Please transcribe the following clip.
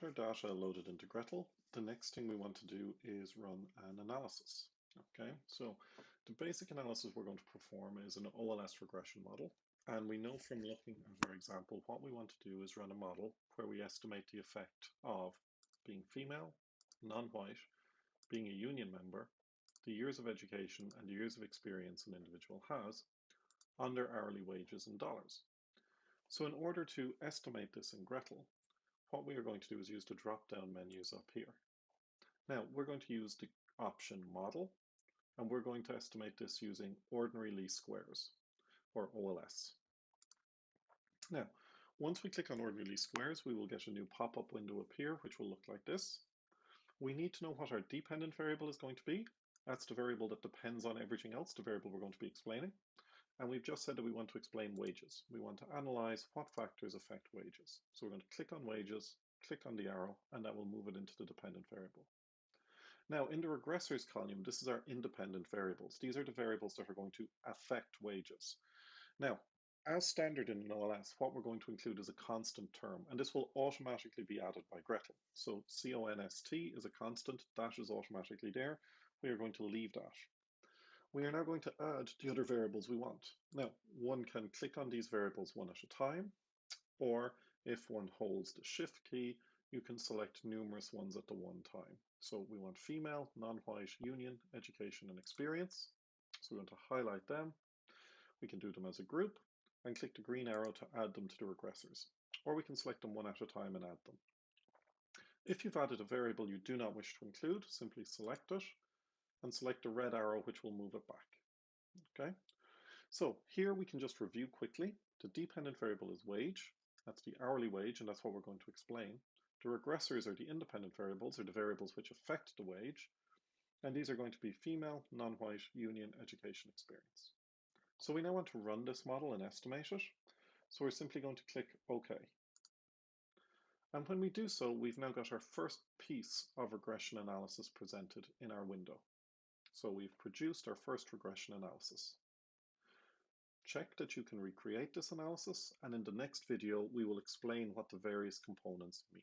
Our data loaded into Gretl, the next thing we want to do is run an analysis. Okay, so the basic analysis we're going to perform is an OLS regression model. And we know from looking at our example, what we want to do is run a model where we estimate the effect of being female, non-white, being a union member, the years of education, and the years of experience an individual has on their hourly wages in dollars. So in order to estimate this in Gretl, what we are going to do is use the drop-down menus up here. Now, we're going to use the option model, and we're going to estimate this using ordinary least squares, or OLS. Now, once we click on ordinary least squares, we will get a new pop-up window appear, which will look like this. We need to know what our dependent variable is going to be. That's the variable that depends on everything else, the variable we're going to be explaining. And we've just said that we want to explain wages. We want to analyze what factors affect wages. So we're going to click on wages, click on the arrow, and that will move it into the dependent variable. Now, in the regressors column, this is our independent variables. These are the variables that are going to affect wages. Now, as standard in an OLS, what we're going to include is a constant term, and this will automatically be added by Gretl. So const is a constant, that is automatically there. We are going to leave that. We are now going to add the other variables we want. Now, one can click on these variables one at a time, or if one holds the shift key, you can select numerous ones at the one time. So we want female, non-white, union, education, and experience. So we want to highlight them. We can do them as a group and click the green arrow to add them to the regressors. Or we can select them one at a time and add them. If you've added a variable you do not wish to include, simply select it and select the red arrow, which will move it back. Okay, so here we can just review quickly. The dependent variable is wage. That's the hourly wage, and that's what we're going to explain. The regressors are the independent variables, or the variables which affect the wage. And these are going to be female, non-white, union, education, experience. So we now want to run this model and estimate it. So we're simply going to click OK. And when we do so, we've now got our first piece of regression analysis presented in our window. So we've produced our first regression analysis. Check that you can recreate this analysis, and in the next video, we will explain what the various components mean.